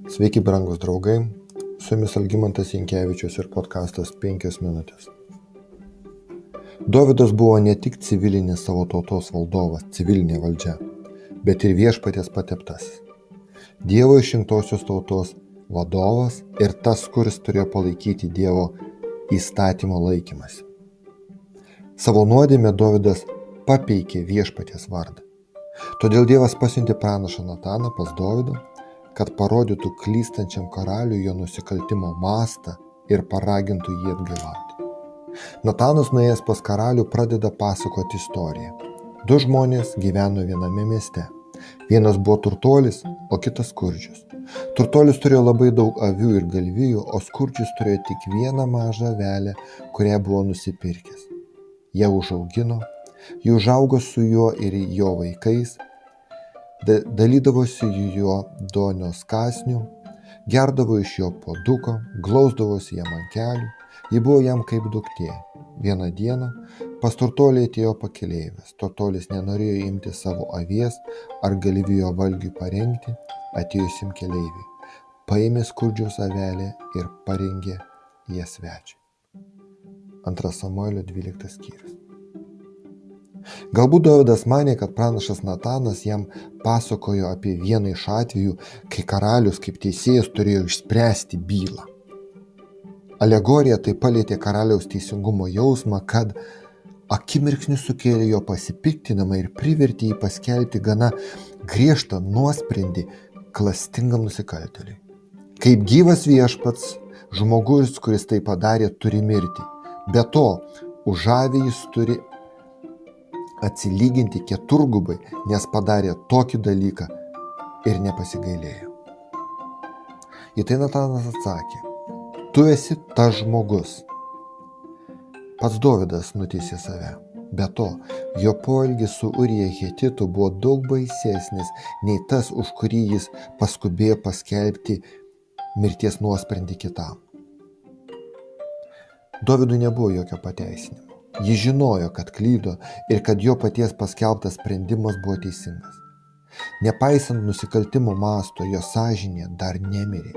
Sveiki, brangūs draugai, su jumis Algimantas Jankevičius ir podcastas 5 minutės. Dovydas buvo ne tik civilinis savo tautos valdovas, civilinė valdžia, bet ir viešpaties pateptasis. Dievo išrinktosios tautos vadovas ir tas, kuris turėjo palaikyti Dievo įstatymo laikymasi. Savo nuodėmę Dovydas papeikė viešpaties vardą. Todėl Dievas pasiuntė pranašą Nataną pas Dovydą, kad parodytų klystančiam karaliui jo nusikaltimo mastą ir paragintų jį atgailauti. Natanas nuėjęs pas karalių pradeda pasakoti istoriją. Du žmonės gyveno viename mieste. Vienas buvo turtuolis, o kitas skurdžius. Turtuolis turėjo labai daug avių ir galvijų, o skurdžius turėjo tik vieną mažą avelę, kurią buvo nusipirkęs. Ją užaugino, ji užaugo su juo ir jo vaikais, dalydavosi jo duonios kąsnių, gerdavo iš jo puoduko, glausdavosi jam ant kelių, ji buvo jam kaip duktė. Vieną dieną pas turtuolį atėjo pakeleivis. Turtuolis nenorėjo imti savo avies ar galvijo valgiui parengti atėjusiam keleiviui. Paėmė skurdžiaus avelę ir parengė ją svečiui. 2 Samuelio 12 skyrius. Galbūt Dovydas manė, kad pranašas Natanas jam pasakojo apie vieną iš atvejų, kai karalius kaip teisėjas turėjo išspręsti bylą. Alegorija tai palietė karaliaus teisingumo jausmą, kad akimirksniu sukėlė jo pasipiktinimą ir privertė jį paskelbti gana griežtą nuosprendį klastingam nusikaltėliui. Kaip gyvas viešpats, žmogus, kuris tai padarė, turi mirti. Be to, už avį jis turi atsilyginti keturgubai, nes padarė tokį dalyką ir nepasigailėjo. Į tai Natanas atsakė: tu esi tas žmogus. Pats Dovydas nuteisė save. Be to, jo poelgis su Urija Hetitu buvo daug baisesnis nei tas, už kurį jis paskubėjo paskelbti mirties nuosprendį kitam. Dovydui nebuvo jokio pateisinimo. Jis žinojo, kad klydo ir kad jo paties paskelbtas sprendimas buvo teisingas. Nepaisant nusikaltimo masto, jo sąžinė dar nemirė.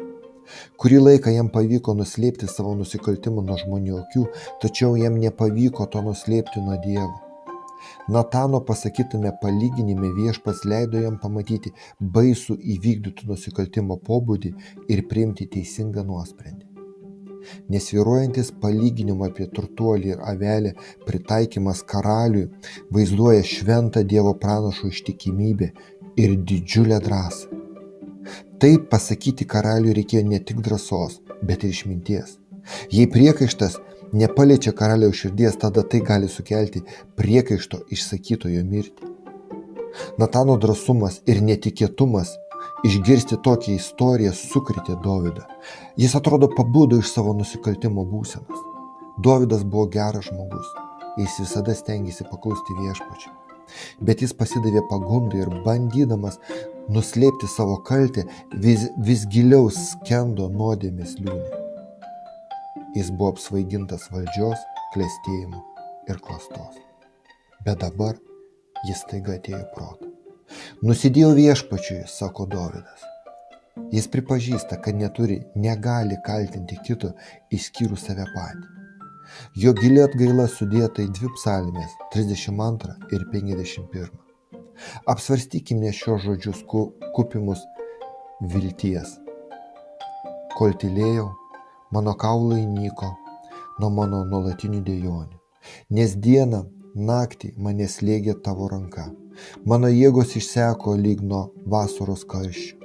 Kurį laiką jam pavyko nuslėpti savo nusikaltimą nuo žmonių akių, tačiau jam nepavyko to nuslėpti nuo Dievo. Natano pasakytame palyginime viešpats leido jam pamatyti baisų įvykdytų nusikaltimo pobūdį ir priimti teisingą nuosprendį. Nesvyruojantis palyginimo apie turtuolį ir avelę pritaikymas karaliui vaizduoja šventą Dievo pranašo ištikimybę ir didžiulę drąsą. Taip pasakyti karaliui reikėjo ne tik drąsos, bet ir išminties. Jei priekaištas nepaliečia karaliaus širdies, tada tai gali sukelti priekaišto išsakytojo mirtį. Natano drąsumas ir netikėtumas išgirsti tokią istoriją sukrėtė Dovydą. Jis atrodo pabudo iš savo nusikaltimo būsenos. Dovydas buvo geras žmogus. Jis visada stengėsi paklusti viešpačiui. Bet jis pasidavė pagundai ir bandydamas nuslėpti savo kaltę vis giliau skendo nuodėmės liūne. Jis buvo apsvaigintas valdžios, klestėjimo ir klastos. Bet dabar jis staiga atėjo į protą. Nusidėjau viešpačiui, sako Dovydas. Jis pripažįsta, kad negali kaltinti kito išskyrus save patį. Jo gili atgaila sudėta į 2 psalmės, 32 ir 51. Apsvarstykime šios žodžius kupimus vilties. Kol tylėjau, mano kaulai nyko nuo mano nuolatinių dejonių, nes dieną, naktį mane slėgė tavo ranka. Mano jėgos išseko lyg nuo vasaros karščių.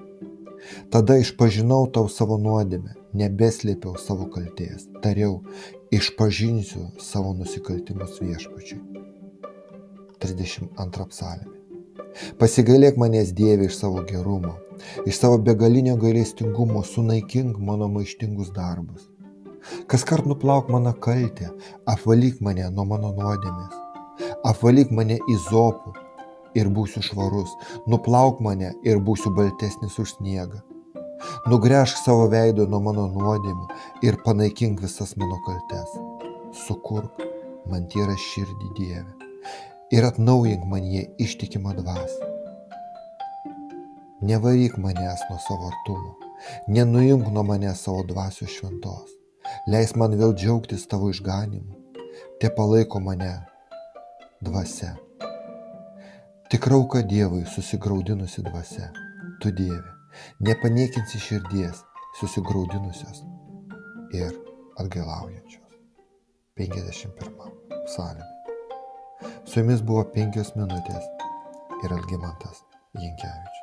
Tada išpažinau tau savo nuodėmę, nebeslėpiau savo kaltės. Tariau, išpažinsiu savo nusikaltimus viešpačiui. 32 psalmė. Pasigailėk manęs, Dieve, iš savo gerumo, iš savo begalinio gailestingumo sunaikink mano maištingus darbus. Kaskart nuplauk mano kaltę, apvalyk mane nuo mano nuodėmės. Apvalyk mane izopu ir būsiu švarus, nuplauk mane ir būsiu baltesnis už sniegą. Nugręžk savo veidą nuo mano nuodėmių ir panaikink visas mano kaltes. Sukurk man tyrą širdį, Dieve, ir atnaujink manyje ištikimą dvasią. Nevaryk manęs nuo savo artumo, Nenuimk nuo mane savo dvasios šventos. Leis man vėl džiaugtis tavo išganimu. Te palaiko mane dvasia. Tik auka Dievui susigraudinusi dvasia. Tu, Dieve, nepaniekinsi širdies susigraudinusios ir atgailaujančios. 51 psalmė. Su jumis buvo 5 minutės ir Algimantas Jankevičius.